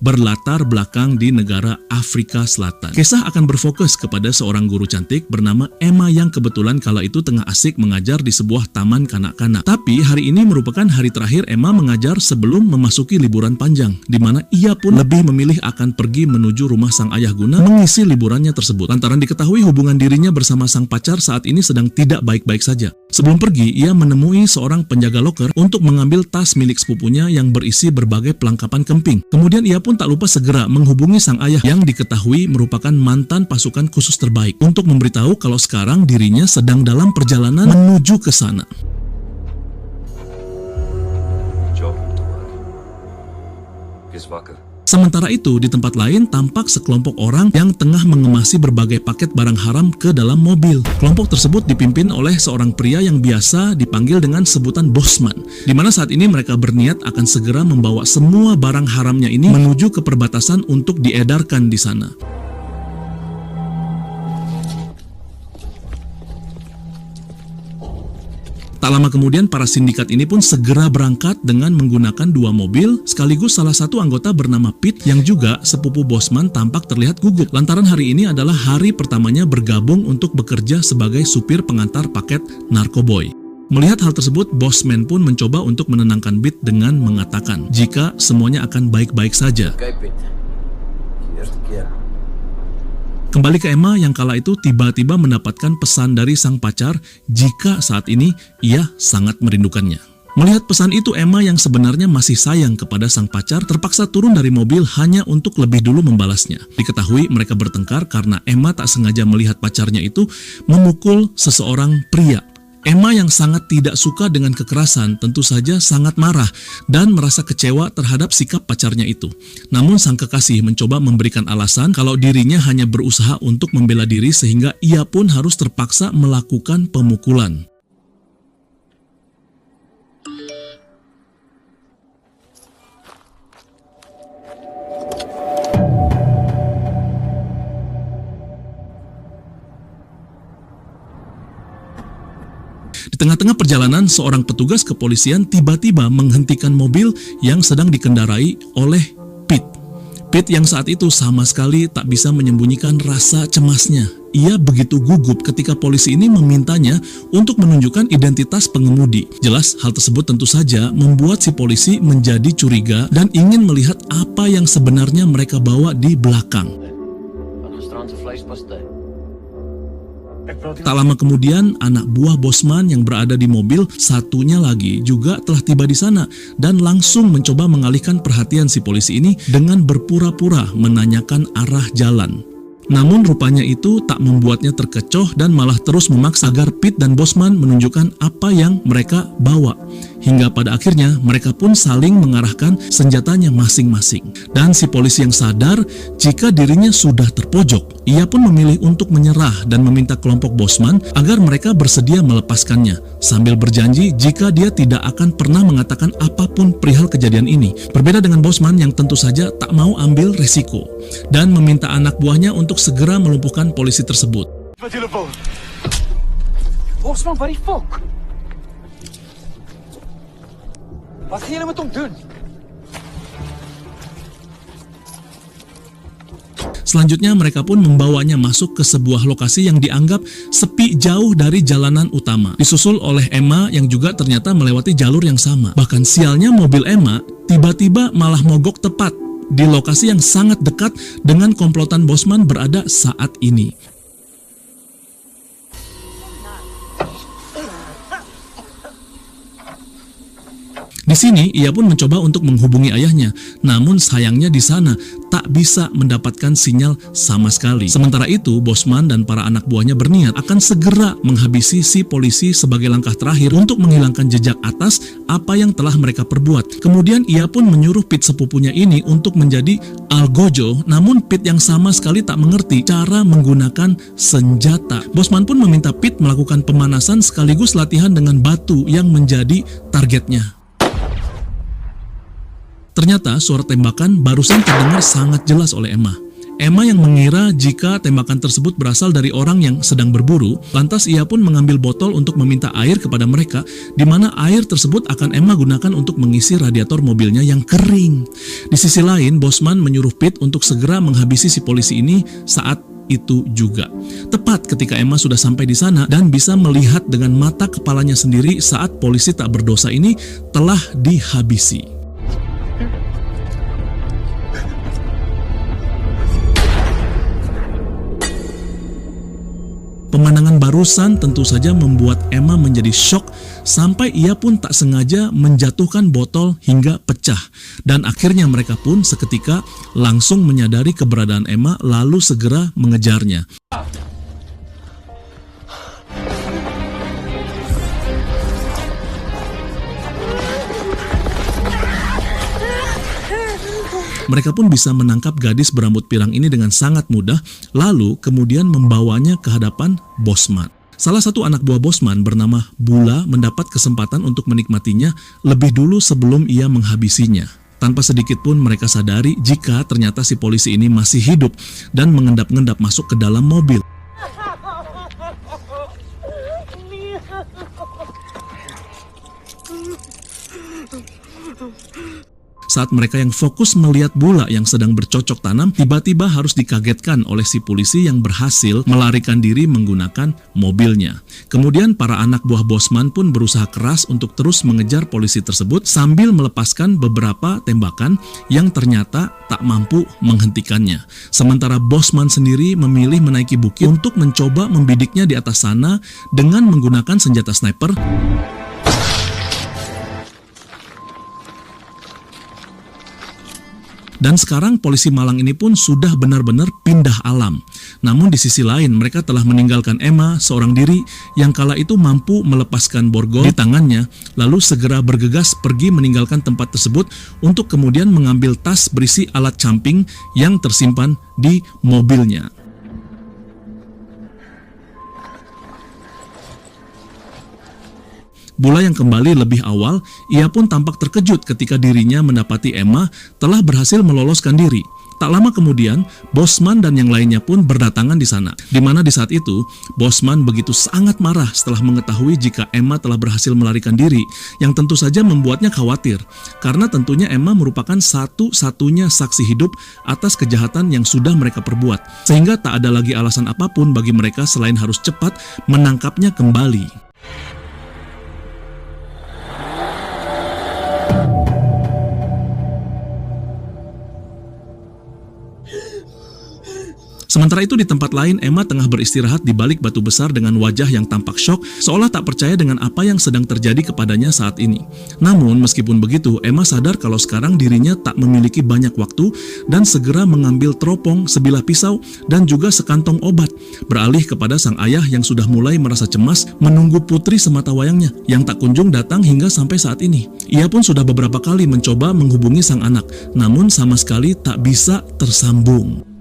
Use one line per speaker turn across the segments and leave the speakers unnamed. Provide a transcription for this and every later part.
berlatar belakang di negara Afrika Selatan. Kisah akan berfokus kepada seorang guru cantik bernama Emma yang kebetulan kala itu tengah asik mengajar di sebuah taman kanak-kanak. Tapi hari ini merupakan hari terakhir Emma mengajar sebelum memasuki liburan panjang, di mana ia pun lebih memilih akan pergi menuju rumah sang ayah guna mengisi liburannya tersebut. Lantaran diketahui hubungan dirinya bersama sang pacar saat ini sedang tidak baik-baik saja. Sebelum pergi, ia menemui seorang penjaga loker untuk mengambil tas milik sepupunya yang berisi berbagai perlengkapan kemping. Kemudian ia pun tak lupa segera menghubungi sang ayah yang diketahui merupakan mantan pasukan khusus terbaik untuk memberitahu kalau sekarang dirinya sedang dalam perjalanan menuju ke sana. Sementara itu, di tempat lain tampak sekelompok orang yang tengah mengemasi berbagai paket barang haram ke dalam mobil. Kelompok tersebut dipimpin oleh seorang pria yang biasa dipanggil dengan sebutan Bosman, di mana saat ini mereka berniat akan segera membawa semua barang haramnya ini menuju ke perbatasan untuk diedarkan di sana. Tak lama kemudian para sindikat ini pun segera berangkat dengan menggunakan 2 mobil, sekaligus salah satu anggota bernama Pete yang juga sepupu Bosman tampak terlihat gugup lantaran hari ini adalah hari pertamanya bergabung untuk bekerja sebagai supir pengantar paket narkoboy. Melihat hal tersebut, Bosman pun mencoba untuk menenangkan Pete dengan mengatakan jika semuanya akan baik-baik saja. Kembali ke Emma yang kala itu tiba-tiba mendapatkan pesan dari sang pacar jika saat ini ia sangat merindukannya. Melihat pesan itu, Emma yang sebenarnya masih sayang kepada sang pacar terpaksa turun dari mobil hanya untuk lebih dulu membalasnya. Diketahui mereka bertengkar karena Emma tak sengaja melihat pacarnya itu memukul seseorang pria. Emma yang sangat tidak suka dengan kekerasan tentu saja sangat marah dan merasa kecewa terhadap sikap pacarnya itu. Namun sang kekasih mencoba memberikan alasan kalau dirinya hanya berusaha untuk membela diri sehingga ia pun harus terpaksa melakukan pemukulan. Di tengah-tengah perjalanan, seorang petugas kepolisian tiba-tiba menghentikan mobil yang sedang dikendarai oleh Pete. Pete yang saat itu sama sekali tak bisa menyembunyikan rasa cemasnya. Ia begitu gugup ketika polisi ini memintanya untuk menunjukkan identitas pengemudi. Jelas hal tersebut tentu saja membuat si polisi menjadi curiga dan ingin melihat apa yang sebenarnya mereka bawa di belakang. Tak lama kemudian, anak buah Bosman yang berada di mobil satunya lagi juga telah tiba di sana dan langsung mencoba mengalihkan perhatian si polisi ini dengan berpura-pura menanyakan arah jalan. Namun rupanya itu tak membuatnya terkecoh dan malah terus memaksa agar Pete dan Bosman menunjukkan apa yang mereka bawa. Hingga pada akhirnya mereka pun saling mengarahkan senjatanya masing-masing. Dan si polisi yang sadar jika dirinya sudah terpojok, ia pun memilih untuk menyerah dan meminta kelompok Bosman agar mereka bersedia melepaskannya, sambil berjanji jika dia tidak akan pernah mengatakan apapun perihal kejadian ini. Berbeda dengan Bosman yang tentu saja tak mau ambil resiko dan meminta anak buahnya untuk segera melumpuhkan polisi tersebut.
Bosman, vad är fuck? Vad sker med de dun?
Selanjutnya mereka pun membawanya masuk ke sebuah lokasi yang dianggap sepi jauh dari jalanan utama. Disusul oleh Emma yang juga ternyata melewati jalur yang sama. Bahkan sialnya mobil Emma tiba-tiba malah mogok tepat di lokasi yang sangat dekat dengan komplotan Bosman berada saat ini. Di sini ia pun mencoba untuk menghubungi ayahnya, namun sayangnya di sana tak bisa mendapatkan sinyal sama sekali. Sementara itu, Bosman dan para anak buahnya berniat akan segera menghabisi si polisi sebagai langkah terakhir untuk menghilangkan jejak atas apa yang telah mereka perbuat. Kemudian ia pun menyuruh Pete sepupunya ini untuk menjadi algojo, namun Pete yang sama sekali tak mengerti cara menggunakan senjata. Bosman pun meminta Pete melakukan pemanasan sekaligus latihan dengan batu yang menjadi targetnya. Ternyata suara tembakan barusan terdengar sangat jelas oleh Emma. Emma yang mengira jika tembakan tersebut berasal dari orang yang sedang berburu, lantas ia pun mengambil botol untuk meminta air kepada mereka, di mana air tersebut akan Emma gunakan untuk mengisi radiator mobilnya yang kering. Di sisi lain, Bosman menyuruh Pete untuk segera menghabisi si polisi ini saat itu juga. Tepat ketika Emma sudah sampai di sana dan bisa melihat dengan mata kepalanya sendiri saat polisi tak berdosa ini telah dihabisi. Pemandangan barusan tentu saja membuat Emma menjadi syok sampai ia pun tak sengaja menjatuhkan botol hingga pecah. Dan akhirnya mereka pun seketika langsung menyadari keberadaan Emma lalu segera mengejarnya. Mereka pun bisa menangkap gadis berambut pirang ini dengan sangat mudah, lalu kemudian membawanya ke hadapan Bosman. Salah satu anak buah Bosman bernama Bula mendapat kesempatan untuk menikmatinya lebih dulu sebelum ia menghabisinya. Tanpa sedikit pun mereka sadari jika ternyata si polisi ini masih hidup dan mengendap-endap masuk ke dalam mobil. Saat mereka yang fokus melihat Bula yang sedang bercocok tanam, tiba-tiba harus dikagetkan oleh si polisi yang berhasil melarikan diri menggunakan mobilnya. Kemudian para anak buah Bosman pun berusaha keras untuk terus mengejar polisi tersebut sambil melepaskan beberapa tembakan yang ternyata tak mampu menghentikannya. Sementara Bosman sendiri memilih menaiki bukit untuk mencoba membidiknya di atas sana dengan menggunakan senjata sniper. Dan sekarang polisi malang ini pun sudah benar-benar pindah alam. Namun di sisi lain mereka telah meninggalkan Emma seorang diri yang kala itu mampu melepaskan borgol di tangannya, lalu segera bergegas pergi meninggalkan tempat tersebut untuk kemudian mengambil tas berisi alat camping yang tersimpan di mobilnya. Bula yang kembali lebih awal, ia pun tampak terkejut ketika dirinya mendapati Emma telah berhasil meloloskan diri. Tak lama kemudian, Bosman dan yang lainnya pun berdatangan di sana. Di mana di saat itu, Bosman begitu sangat marah setelah mengetahui jika Emma telah berhasil melarikan diri, yang tentu saja membuatnya khawatir. Karena tentunya Emma merupakan satu-satunya saksi hidup atas kejahatan yang sudah mereka perbuat. Sehingga tak ada lagi alasan apapun bagi mereka selain harus cepat menangkapnya kembali. Sementara itu di tempat lain, Emma tengah beristirahat di balik batu besar dengan wajah yang tampak syok, seolah tak percaya dengan apa yang sedang terjadi kepadanya saat ini. Namun meskipun begitu, Emma sadar kalau sekarang dirinya tak memiliki banyak waktu dan segera mengambil teropong, sebilah pisau, dan juga sekantong obat. Beralih kepada sang ayah yang sudah mulai merasa cemas menunggu putri sematawayangnya yang tak kunjung datang hingga sampai saat ini. Ia pun sudah beberapa kali mencoba menghubungi sang anak, namun sama sekali tak bisa tersambung.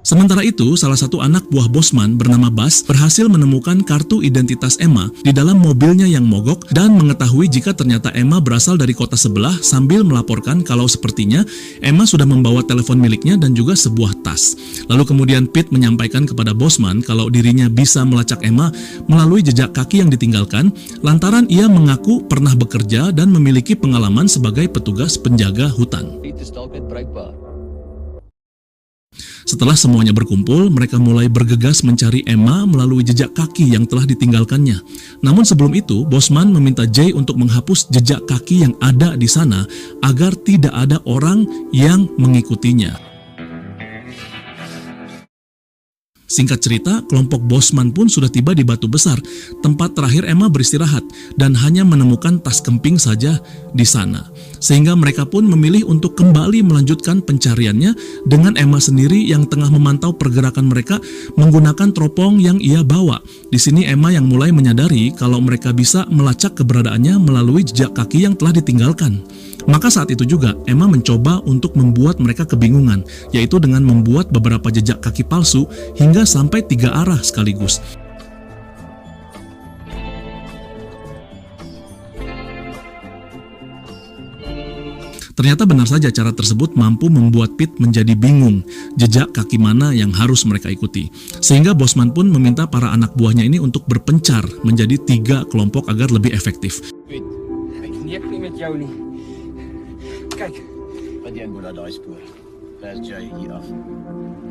Sementara itu, salah satu anak buah Bosman bernama Bas berhasil menemukan kartu identitas Emma di dalam mobilnya yang mogok dan mengetahui jika ternyata Emma berasal dari kota sebelah sambil melaporkan kalau sepertinya Emma sudah membawa telepon miliknya dan juga sebuah tas. Lalu kemudian Pete menyampaikan kepada Bosman kalau dirinya bisa melacak Emma melalui jejak kaki yang ditinggalkan lantaran ia mengaku pernah bekerja dan memiliki pengalaman sebagai petugas penjaga hutan. Setelah semuanya berkumpul, mereka mulai bergegas mencari Emma melalui jejak kaki yang telah ditinggalkannya. Namun sebelum itu, Bosman meminta Jay untuk menghapus jejak kaki yang ada di sana agar tidak ada orang yang mengikutinya. Singkat cerita, kelompok Bosman pun sudah tiba di batu besar, tempat terakhir Emma beristirahat, dan hanya menemukan tas kemping saja di sana. Sehingga mereka pun memilih untuk kembali melanjutkan pencariannya dengan Emma sendiri yang tengah memantau pergerakan mereka menggunakan teropong yang ia bawa. Di sini Emma yang mulai menyadari kalau mereka bisa melacak keberadaannya melalui jejak kaki yang telah ditinggalkan. Maka saat itu juga Emma mencoba untuk membuat mereka kebingungan, yaitu dengan membuat beberapa jejak kaki palsu hingga sampai 3 arah sekaligus. Ternyata benar saja cara tersebut mampu membuat Pete menjadi bingung jejak kaki mana yang harus mereka ikuti. Sehingga Bosman pun meminta para anak buahnya ini untuk berpencar menjadi 3 kelompok agar lebih efektif.
Ek neek nie met jou nie. Kyk,
Wat die in Boela daai spoor. Daar's Jay hier af.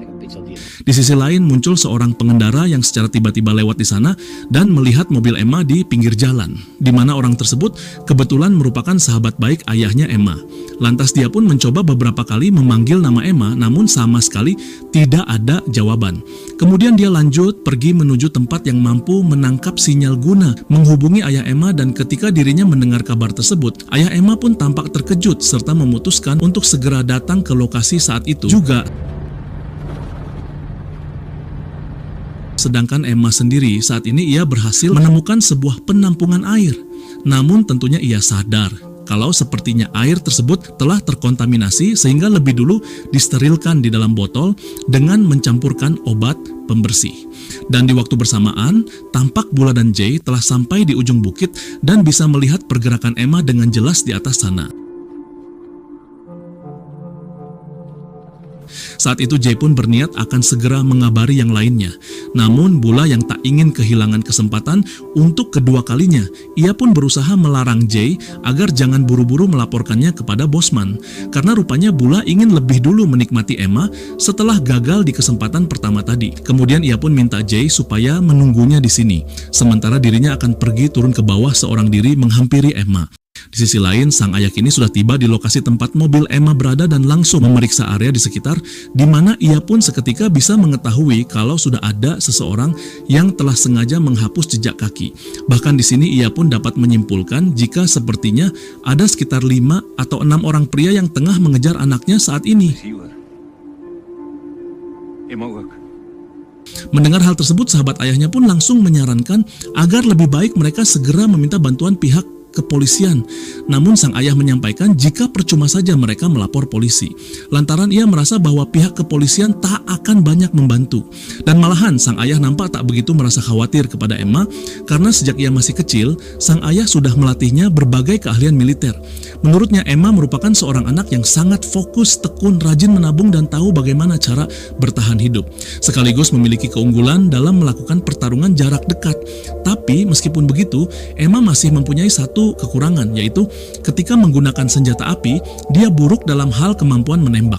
Ek het pixel die.
Di sisi lain muncul seorang pengendara yang secara tiba-tiba lewat di sana dan melihat mobil Emma di pinggir jalan, di mana orang tersebut kebetulan merupakan sahabat baik ayahnya Emma. Lantas dia pun mencoba beberapa kali memanggil nama Emma, namun sama sekali tidak ada jawaban. Kemudian dia lanjut pergi menuju tempat yang mampu menangkap sinyal guna menghubungi ayah Emma, dan ketika dirinya mendengar kabar tersebut, ayah Emma pun tampak terkejut serta memutuskan untuk segera datang ke lokasi saat itu juga. Sedangkan Emma sendiri saat ini ia berhasil menemukan sebuah penampungan air. Namun tentunya ia sadar kalau sepertinya air tersebut telah terkontaminasi sehingga lebih dulu disterilkan di dalam botol dengan mencampurkan obat pembersih. Dan di waktu bersamaan, tampak Bula dan Jay telah sampai di ujung bukit dan bisa melihat pergerakan Emma dengan jelas di atas sana. Saat itu Jay pun berniat akan segera mengabari yang lainnya. Namun Bula yang tak ingin kehilangan kesempatan untuk kedua kalinya, ia pun berusaha melarang Jay agar jangan buru-buru melaporkannya kepada Bosman. Karena rupanya Bula ingin lebih dulu menikmati Emma setelah gagal di kesempatan pertama tadi. Kemudian ia pun minta Jay supaya menunggunya di sini, sementara dirinya akan pergi turun ke bawah seorang diri menghampiri Emma. Di sisi lain, sang ayah kini sudah tiba di lokasi tempat mobil Emma berada dan langsung memeriksa area di sekitar, di mana ia pun seketika bisa mengetahui kalau sudah ada seseorang yang telah sengaja menghapus jejak kaki. Bahkan di sini ia pun dapat menyimpulkan jika sepertinya ada sekitar 5 atau 6 orang pria yang tengah mengejar anaknya saat ini.
hieroor. Emma ook.
Mendengar hal tersebut, sahabat ayahnya pun langsung menyarankan agar lebih baik mereka segera meminta bantuan pihak kepolisian. Namun sang ayah menyampaikan jika percuma saja mereka melapor polisi, lantaran ia merasa bahwa pihak kepolisian tak akan banyak membantu. Dan malahan sang ayah nampak tak begitu merasa khawatir kepada Emma, karena sejak ia masih kecil, sang ayah sudah melatihnya berbagai keahlian militer. Menurutnya Emma merupakan seorang anak yang sangat fokus, tekun, rajin menabung dan tahu bagaimana cara bertahan hidup, sekaligus memiliki keunggulan dalam melakukan pertarungan jarak dekat. Tapi meskipun begitu, Emma masih mempunyai satu kekurangan, yaitu ketika menggunakan senjata api, dia buruk dalam hal kemampuan menembak.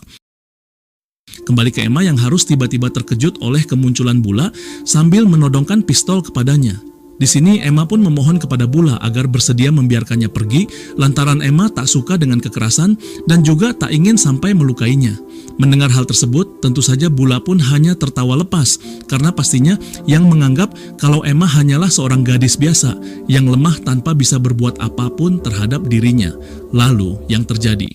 Kembali ke Emma yang harus tiba-tiba terkejut oleh kemunculan Bula sambil menodongkan pistol kepadanya. Di sini Emma pun memohon kepada Bula agar bersedia membiarkannya pergi, lantaran Emma tak suka dengan kekerasan dan juga tak ingin sampai melukainya. Mendengar hal tersebut, tentu saja Bula pun hanya tertawa lepas, karena pastinya yang menganggap kalau Emma hanyalah seorang gadis biasa yang lemah tanpa bisa berbuat apapun terhadap dirinya. Lalu yang terjadi.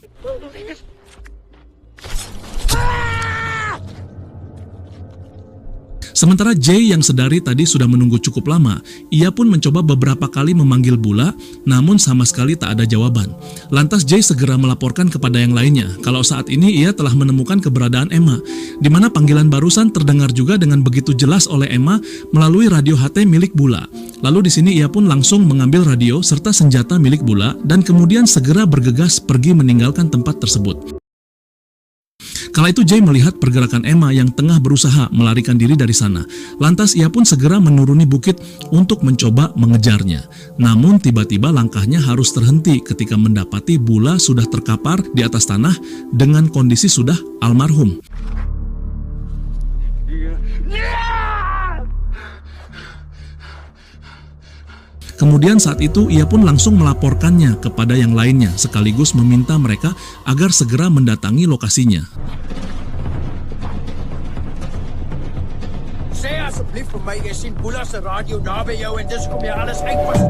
Sementara Jay yang sedari tadi sudah menunggu cukup lama, ia pun mencoba beberapa kali memanggil Bula, namun sama sekali tak ada jawaban. Lantas Jay segera melaporkan kepada yang lainnya kalau saat ini ia telah menemukan keberadaan Emma, di mana panggilan barusan terdengar juga dengan begitu jelas oleh Emma melalui radio HT milik Bula. Lalu di sini ia pun langsung mengambil radio serta senjata milik Bula dan kemudian segera bergegas pergi meninggalkan tempat tersebut. Kala itu Jay melihat pergerakan Emma yang tengah berusaha melarikan diri dari sana. Lantas ia pun segera menuruni bukit untuk mencoba mengejarnya. Namun tiba-tiba langkahnya harus terhenti ketika mendapati Bula sudah terkapar di atas tanah dengan kondisi sudah almarhum. Kemudian saat itu ia pun langsung melaporkannya kepada yang lainnya sekaligus meminta mereka agar segera mendatangi lokasinya.
Sê asseblief vir my, jy sien Bula se radio naby jou en dis kom jy alles uitpas.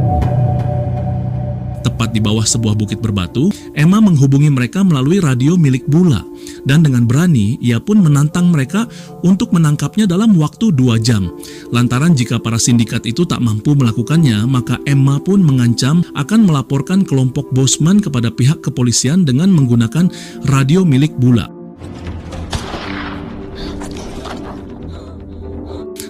Tepat di bawah sebuah bukit berbatu, Emma menghubungi mereka melalui radio milik Bula. Dan dengan berani, ia pun menantang mereka untuk menangkapnya dalam waktu 2 jam. Lantaran jika para sindikat itu tak mampu melakukannya, maka Emma pun mengancam akan melaporkan kelompok Bosman kepada pihak kepolisian dengan menggunakan radio milik Bula.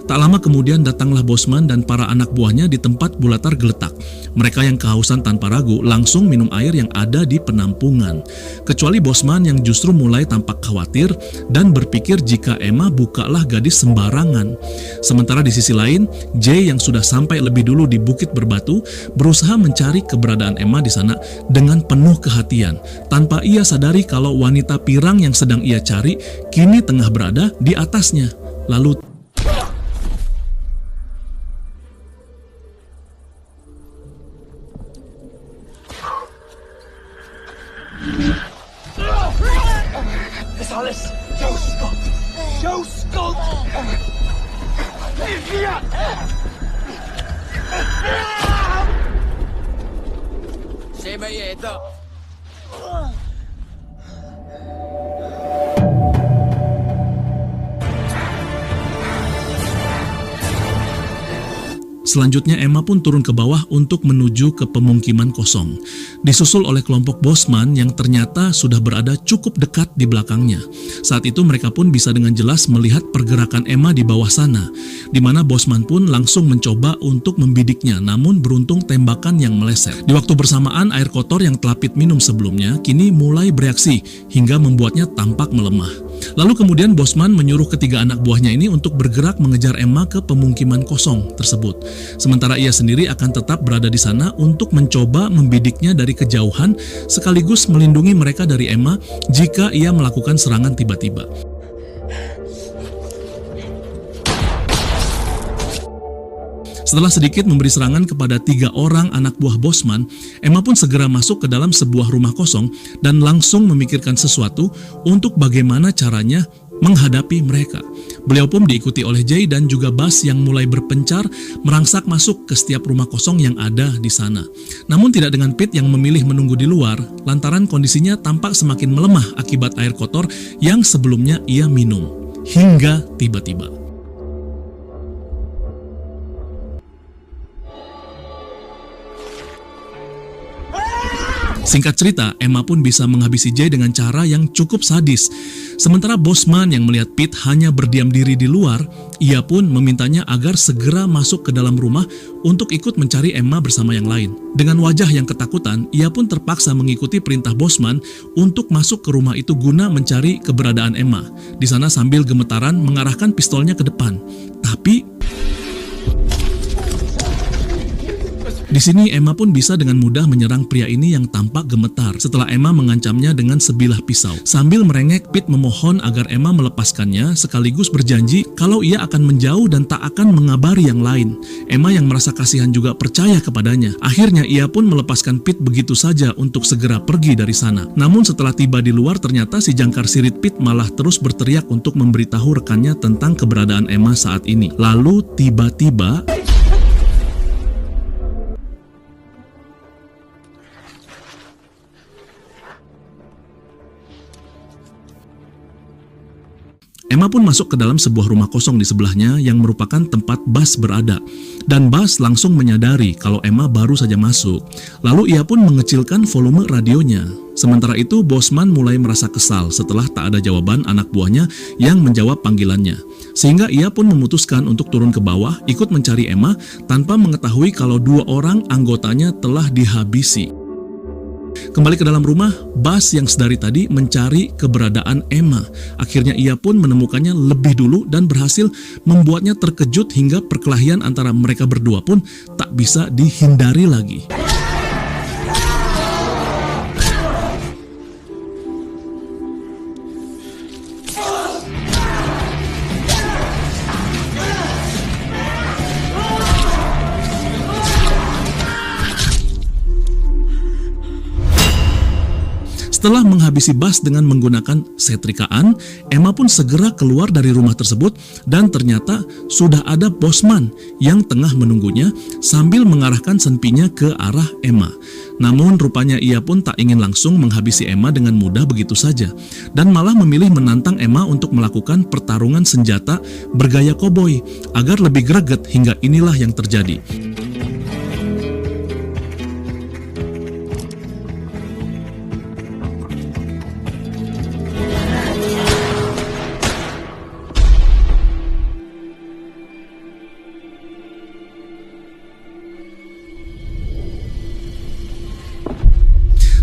Tak lama kemudian datanglah Bosman dan para anak buahnya di tempat Bula tergeletak. Mereka yang kehausan tanpa ragu langsung minum air yang ada di penampungan. Kecuali Bosman yang justru mulai tampak khawatir dan berpikir jika Emma bukanlah gadis sembarangan. Sementara di sisi lain, Jay yang sudah sampai lebih dulu di Bukit Berbatu berusaha mencari keberadaan Emma di sana dengan penuh kehatian, tanpa ia sadari kalau wanita pirang yang sedang ia cari kini tengah berada di atasnya. Lalu
Dis alles jou skuld. Jou skuld. Sê my jy het dit.
selanjutnya Emma pun turun ke bawah untuk menuju ke pemukiman kosong, disusul oleh kelompok Bosman yang ternyata sudah berada cukup dekat di belakangnya. Saat itu mereka pun bisa dengan jelas melihat pergerakan Emma di bawah sana, di mana Bosman pun langsung mencoba untuk membidiknya, namun beruntung tembakan yang meleset. Di waktu bersamaan, air kotor yang telah Pete minum sebelumnya kini mulai bereaksi hingga membuatnya tampak melemah. Lalu kemudian Bosman menyuruh ketiga anak buahnya ini untuk bergerak mengejar Emma ke pemukiman kosong tersebut. Sementara ia sendiri akan tetap berada di sana untuk mencoba membidiknya dari kejauhan sekaligus melindungi mereka dari Emma jika ia melakukan serangan tiba-tiba. Setelah sedikit memberi serangan kepada 3 orang anak buah Bosman, Emma pun segera masuk ke dalam sebuah rumah kosong dan langsung memikirkan sesuatu untuk bagaimana caranya menghadapi mereka. Beliau pun diikuti oleh Jay dan juga Bas yang mulai berpencar merangsak masuk ke setiap rumah kosong yang ada di sana. Namun tidak dengan Pete yang memilih menunggu di luar lantaran kondisinya tampak semakin melemah akibat air kotor yang sebelumnya ia minum. Hingga tiba-tiba singkat cerita, Emma pun bisa menghabisi Jay dengan cara yang cukup sadis. Sementara Bosman yang melihat Pete hanya berdiam diri di luar, ia pun memintanya agar segera masuk ke dalam rumah untuk ikut mencari Emma bersama yang lain. Dengan wajah yang ketakutan, ia pun terpaksa mengikuti perintah Bosman untuk masuk ke rumah itu guna mencari keberadaan Emma. Di sana sambil gemetaran mengarahkan pistolnya ke depan. Tapi di sini Emma pun bisa dengan mudah menyerang pria ini yang tampak gemetar setelah Emma mengancamnya dengan sebilah pisau. Sambil merengek, Pete memohon agar Emma melepaskannya sekaligus berjanji kalau ia akan menjauh dan tak akan mengabari yang lain. Emma yang merasa kasihan juga percaya kepadanya. Akhirnya ia pun melepaskan Pete begitu saja untuk segera pergi dari sana. Namun setelah tiba di luar ternyata si jangkar sirit Pete malah terus berteriak untuk memberitahu rekannya tentang keberadaan Emma saat ini. Lalu tiba-tiba Emma pun masuk ke dalam sebuah rumah kosong di sebelahnya yang merupakan tempat Bas berada. Dan Bas langsung menyadari kalau Emma baru saja masuk. Lalu ia pun mengecilkan volume radionya. Sementara itu Bosman mulai merasa kesal setelah tak ada jawaban anak buahnya yang menjawab panggilannya. Sehingga ia pun memutuskan untuk turun ke bawah ikut mencari Emma tanpa mengetahui kalau 2 orang anggotanya telah dihabisi. Kembali ke dalam rumah, Bas yang sedari tadi mencari keberadaan Emma. Akhirnya ia pun menemukannya lebih dulu dan berhasil membuatnya terkejut hingga perkelahian antara mereka berdua pun tak bisa dihindari lagi. Setelah menghabisi Bas dengan menggunakan setrikaan, Emma pun segera keluar dari rumah tersebut dan ternyata sudah ada Bosman yang tengah menunggunya sambil mengarahkan senpinya ke arah Emma. Namun rupanya ia pun tak ingin langsung menghabisi Emma dengan mudah begitu saja dan malah memilih menantang Emma untuk melakukan pertarungan senjata bergaya koboi agar lebih greget hingga inilah yang terjadi.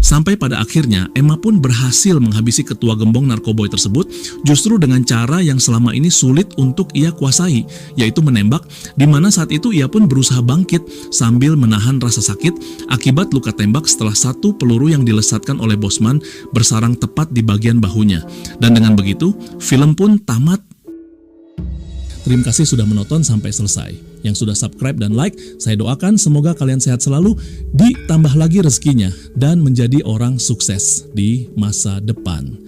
Sampai pada akhirnya Emma pun berhasil menghabisi ketua gembong narkoboy tersebut justru dengan cara yang selama ini sulit untuk ia kuasai, yaitu menembak, di mana saat itu ia pun berusaha bangkit sambil menahan rasa sakit akibat luka tembak setelah satu peluru yang dilesatkan oleh Bosman bersarang tepat di bagian bahunya. Dan dengan begitu, film pun tamat. Terima kasih sudah menonton sampai selesai. Yang sudah subscribe dan like, saya doakan semoga kalian sehat selalu, ditambah lagi rezekinya, dan menjadi orang sukses di masa depan.